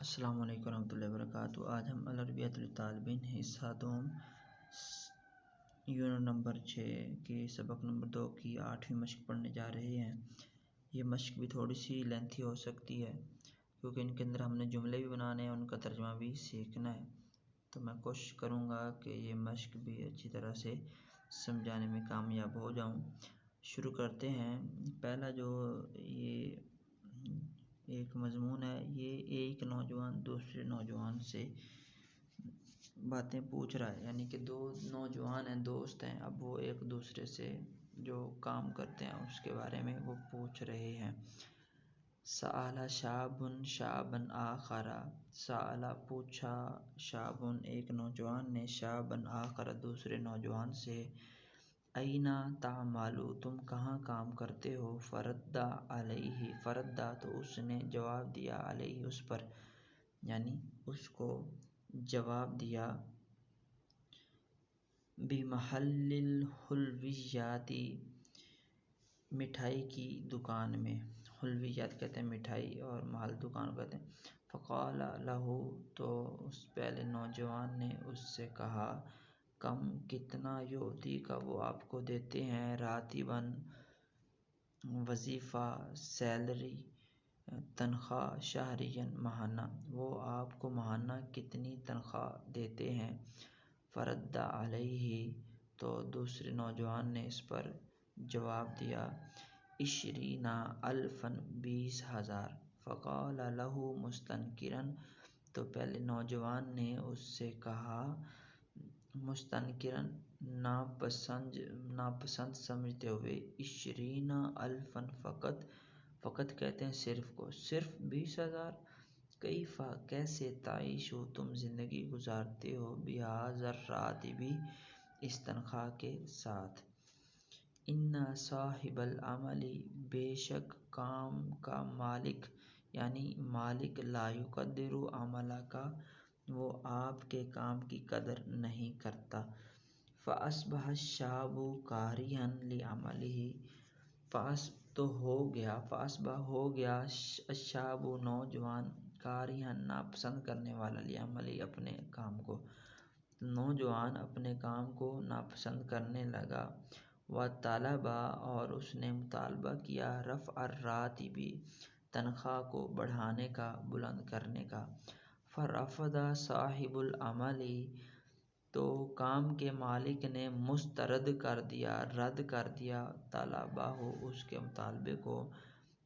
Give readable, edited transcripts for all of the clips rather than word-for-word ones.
السلام علیکم ورحمۃ اللہ وبرکاتہ۔ آج ہم العربیۃ للطالبین حصہ دوم یونٹ نمبر 6 کی سبق نمبر 2 کی 8ویں مشق پڑھنے جا رہے ہیں۔ یہ مشق بھی تھوڑی سی لینتھی ہو سکتی ہے کیونکہ ان کے اندر ہم نے جملے بھی بنانے ہیں، ان کا ترجمہ بھی سیکھنا ہے، تو میں کوشش کروں گا کہ یہ مشق بھی اچھی طرح سے سمجھانے میں کامیاب ہو جاؤں۔ شروع کرتے ہیں۔ پہلا جو یہ ایک مضمون ہے، یہ ایک نوجوان دوسرے نوجوان سے باتیں پوچھ رہا ہے، یعنی کہ دو نوجوان ہیں، دوست ہیں، اب وہ ایک دوسرے سے جو کام کرتے ہیں اس کے بارے میں وہ پوچھ رہے ہیں۔ سأل شاب شابا آخر، سأل پوچھا، شاب ایک نوجوان نے، شابا آخر دوسرے نوجوان سے، این تعمل تم کہاں کام کرتے ہو، فرد علیہ، فرد تو اس نے جواب دیا، علیہ اس پر، یعنی اس کو جواب دیا، بمحل الحلویات، مٹھائی کی دکان میں، حلویات کہتے ہیں مٹھائی اور محل دکان کہتے ہیں۔ فقال لہ تو اس پہلے نوجوان نے اس سے کہا، کم کتنا، یعطی کا وہ آپ کو دیتے ہیں، راتباً وظیفہ، سیلری، تنخواہ، شہریاً ماہانہ، وہ آپ کو ماہانہ کتنی تنخواہ دیتے ہیں۔ فرد علیہ تو دوسرے نوجوان نے اس پر جواب دیا، 20 الفاً 20,000۔ فقال لہ مستنکراً تو پہلے نوجوان نے اس سے کہا، مستنکراً ناپسند سمجھتے ہوئے، 20 الفاً فقط، فقط کہتے ہیں صرف کو، صرف 20,000، کیف کیسے، تعیش تم زندگی گزارتے ہو، بہذا الراتب اس تنخواہ کے ساتھ۔ ان صاحب العمل بے شک کام کا مالک، یعنی مالک، لا یقدر عملک وہ آپ کے کام کی قدر نہیں کرتا۔ فاصبح الشاب کارہا لعملہ، تو ہو گیا، فاصبح ہو گیا، الشاب نوجوان، کارہا ناپسند کرنے والا، لعملہ اپنے کام کو، نوجوان اپنے کام کو ناپسند کرنے لگا۔ وطلب اور اس نے مطالبہ کیا، رفع الراتب تنخواہ کو بڑھانے کا، بلند کرنے کا۔ فرفض صاحب العمل تو کام کے مالک نے مسترد کر دیا، رد کر دیا، طلبہ اس کے مطالبے کو۔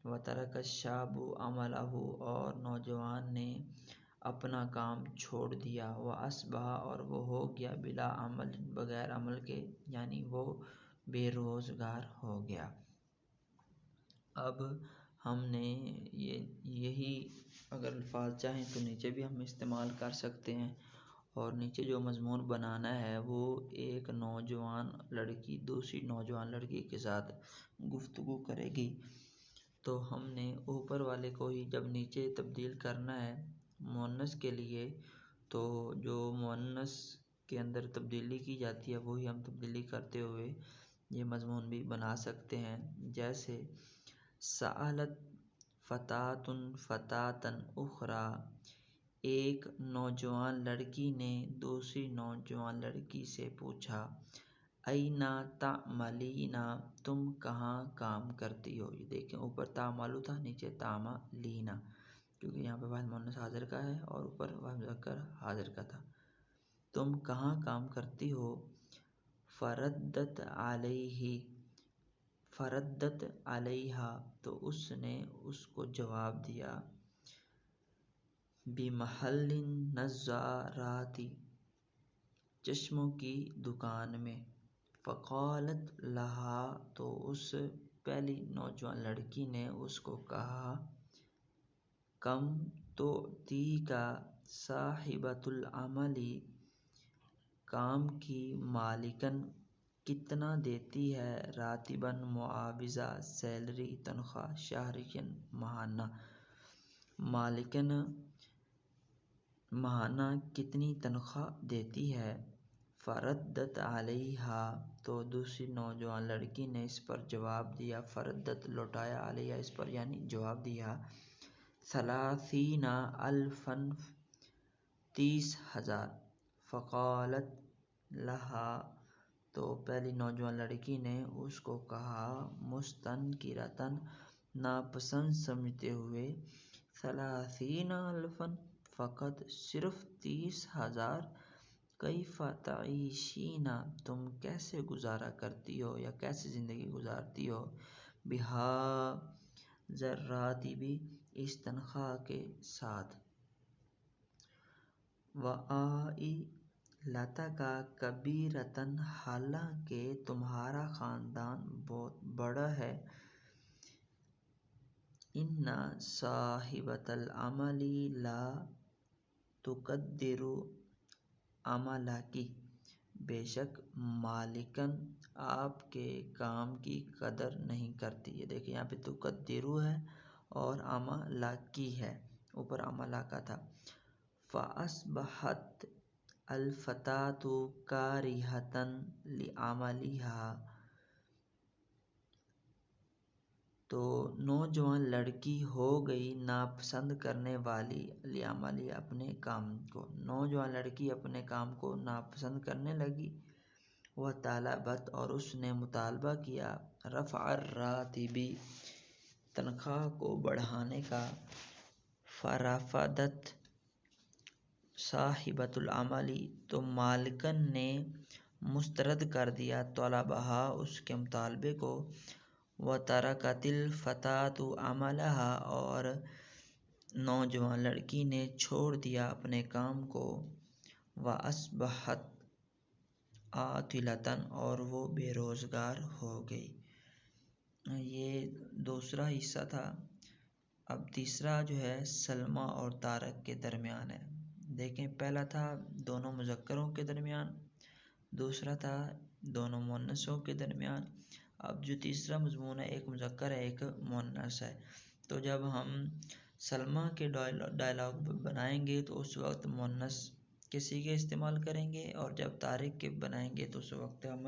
وترک الشاب عملہ اور نوجوان نے اپنا کام چھوڑ دیا۔ واصبح اور وہ ہو گیا، بلا عمل بغیر عمل کے، یعنی وہ بے روزگار ہو گیا۔ اب ہم نے یہی اگر الفاظ چاہیں تو نیچے بھی ہم استعمال کر سکتے ہیں، اور نیچے جو مضمون بنانا ہے وہ ایک نوجوان لڑکی دوسری نوجوان لڑکی کے ساتھ گفتگو کرے گی، تو ہم نے اوپر والے کو ہی جب نیچے تبدیل کرنا ہے مؤنث کے لیے، تو جو مؤنث کے اندر تبدیلی کی جاتی ہے وہی ہم تبدیلی کرتے ہوئے یہ مضمون بھی بنا سکتے ہیں۔ جیسے سألت فتاة فتاة اخرى، ایک نوجوان لڑکی نے دوسری نوجوان لڑکی سے پوچھا، این تعملین تم کہاں کام کرتی ہو۔ یہ دیکھیں اوپر تعملوا تھا، نیچے تعملین، کیونکہ یہاں پہ واحد مؤنث حاضر کا ہے اور اوپر واحد مذکر حاضر کا تھا۔ تم کہاں کام کرتی ہو۔ فردت علیہ، فردت علیہا تو اس نے اس کو جواب دیا، بمحل النظارات چشموں کی دکان میں۔ فقالت لہا تو اس پہلی نوجوان لڑکی نے اس کو کہا، کم تعطیک صاحبۃ العمل، کام کی مالکن کتنا دیتی ہے، راتباً معاوضہ، سیلری، تنخواہ، شہریاً ماہانہ، مالکن ماہانہ کتنی تنخواہ دیتی ہے۔ فردت علیہا تو دوسری نوجوان لڑکی نے اس پر جواب دیا، فردت لوٹایا، علیہا اس پر، یعنی جواب دیا، ثلاثین الفن 30,000 فقالت لہا تو پہلی نوجوان لڑکی نے اس کو کہا مستنکرتاً ناپسند سمجھتے ہوئے 30,000 الفن فقط صرف 30,000 کیف تعیشین تم کیسے گزارا کرتی ہو یا کیسے زندگی گزارتی ہو بہا ذراتب اس تنخواہ کے ساتھ وآئی لتکا کبیرتاً حالانکہ تمہارا خاندان بہت بڑا ہے ان صاحبۃ العمل لا تقدر عملک بے شک مالکن آپ کے کام کی قدر نہیں کرتی ہے. دیکھیں یہاں پہ تقدرو ہے اور عملکی ہے، اوپر عملہ تھا. فأصبحت الفتاة کارہۃ لعملہا تو نوجوان لڑکی ہو گئی ناپسند کرنے والی لعملہا اپنے کام کو. نوجوان لڑکی اپنے کام کو ناپسند کرنے لگی. وطالبت اور اس نے مطالبہ کیا رفع الراتب تنخواہ کو بڑھانے کا. فرفضت صاحبۃ العمل تو مالکن نے مسترد کر دیا طلبہا اس کے مطالبے کو. وترکت الفتاة عملہا اور نوجوان لڑکی نے چھوڑ دیا اپنے کام کو. واصبحت عاطلۃ اور وہ بے روزگار ہو گئی. یہ دوسرا حصہ تھا. اب تیسرا جو ہے سلمیٰ اور طارق کے درمیان ہے. دیکھیں پہلا تھا دونوں مذکروں کے درمیان، دوسرا تھا دونوں مؤنثوں کے درمیان. اب جو تیسرا مضمون ہے ایک مذکر ہے ایک مؤنث ہے. تو جب ہم سلمیٰ کے ڈائلاگ بنائیں گے تو اس وقت مؤنث کے صیغے استعمال کریں گے، اور جب طارق کے بنائیں گے تو اس وقت ہم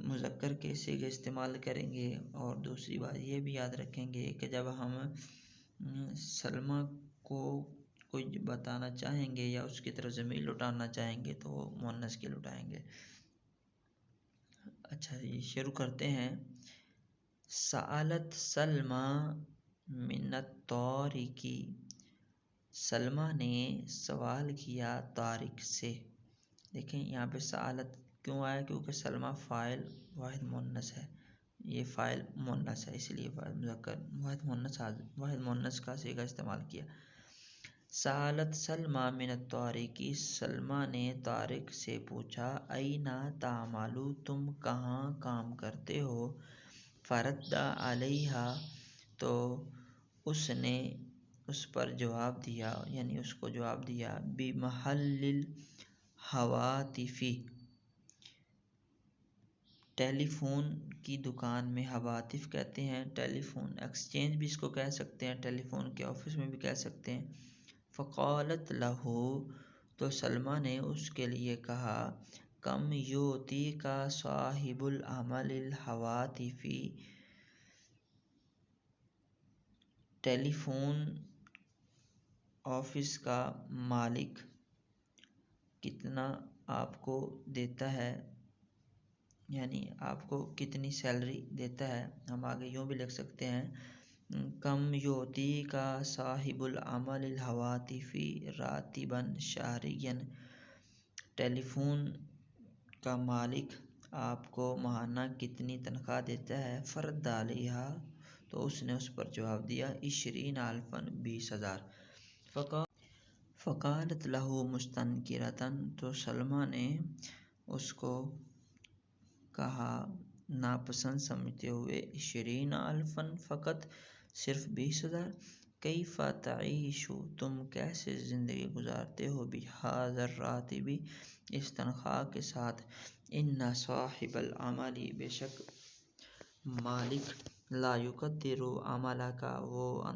مذکر کے صیغے استعمال کریں گے. اور دوسری بات یہ بھی یاد رکھیں گے کہ جب ہم سلمیٰ کو کوئی بتانا چاہیں گے یا اس کی طرف ضمیر لٹانا چاہیں گے تو وہ مؤنث کی لٹائیں گے. اچھا یہ شروع کرتے ہیں. سألت سلمیٰ من الطارق سلمیٰ نے سوال کیا طارق سے. دیکھیں یہاں پہ سألت کیوں آیا؟ کیونکہ سلمیٰ فاعل واحد مؤنث ہے، یہ فاعل مؤنث ہے، اس لیے مذکر واحد مؤنث کا صیغہ استعمال کیا. سألت سلمیٰ من الطارق سلمیٰ نے طارق سے پوچھا أین تعمل تم کہاں کام کرتے ہو؟ فرد علیہا تو اس نے اس پر جواب دیا یعنی اس کو جواب دیا بمحل الہواتف ٹیلی فون کی دکان میں. ہواتف کہتے ہیں ٹیلی فون ایکسچینج بھی اس کو کہہ سکتے ہیں، ٹیلی فون کے آفس میں بھی کہہ سکتے ہیں. فقالت لہ تو سلمیٰ نے اس کے لیے کہا کم یعطیک صاحب العمل الہواتف ٹیلی فون آفس کا مالک کتنا آپ کو دیتا ہے، یعنی آپ کو کتنی سیلری دیتا ہے. ہم آگے یوں بھی لکھ سکتے ہیں کم یعطیک صاحب العمل الہواتف راتبا شہریا ٹیلی فون کا مالک آپ کو ماہانہ کتنی تنخواہ دیتا ہے. فرد علیہا تو اس نے اس پر جواب دیا 20 الفا 20,000. فقالت لہ مستنکرتاً تو سلمیٰ نے اس کو کہا ناپسند سمجھتے ہوئے 20 الفا فقط صرف 20,000 کیف تعیش تم کیسے زندگی گزارتے ہو بہذا الراتب اس تنخواہ کے ساتھ. ان صاحب العمل بے شک مالک لا یقدر عملک وہ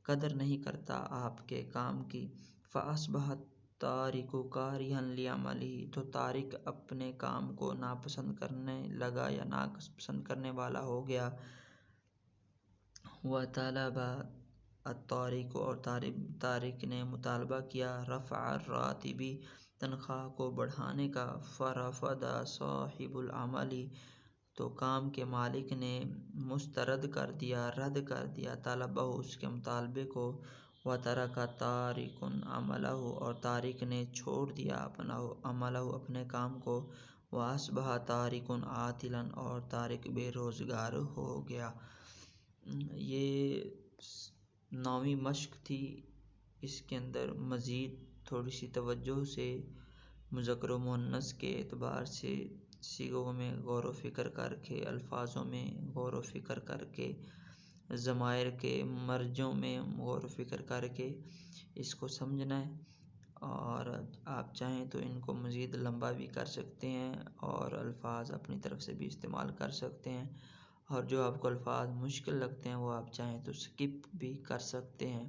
قدر نہیں کرتا آپ کے کام کی. فاصبح الطارق کارہا لعملہ تو طارق اپنے کام کو ناپسند کرنے لگا یا ناپسند کرنے والا ہو گیا. وطلب الطارق اور طارق نے مطالبہ کیا رفع الراتب تنخواہ کو بڑھانے کا، فرفض صاحب العمل تو کام کے مالک نے مسترد کر دیا، رد کر دیا طلبہ اس کے مطالبے کو، وترک طارق عملہ اور طارق نے چھوڑ دیا اپنا عملہ اپنے کام کو، واصبح طارق عاطلا اور طارق بے روزگار ہو گیا۔ یہ 9ویں مشق تھی۔ اس کے اندر مزید تھوڑی سی توجہ سے مذکر و مؤنث کے اعتبار سے صیغوں میں غور و فکر کر کے، الفاظوں میں غور و فکر کر کے، ضمائر کے مرجوں میں غور و فکر کر کے اس کو سمجھنا ہے، اور آپ چاہیں تو ان کو مزید لمبا بھی کر سکتے ہیں اور الفاظ اپنی طرف سے بھی استعمال کر سکتے ہیں، اور جو آپ کو الفاظ مشکل لگتے ہیں وہ آپ چاہیں تو سکپ بھی کر سکتے ہیں۔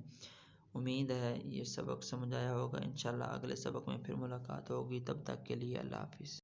امید ہے یہ سبق سمجھ آیا ہوگا۔ انشاءاللہ اگلے سبق میں پھر ملاقات ہوگی، تب تک کے لیے اللہ حافظ۔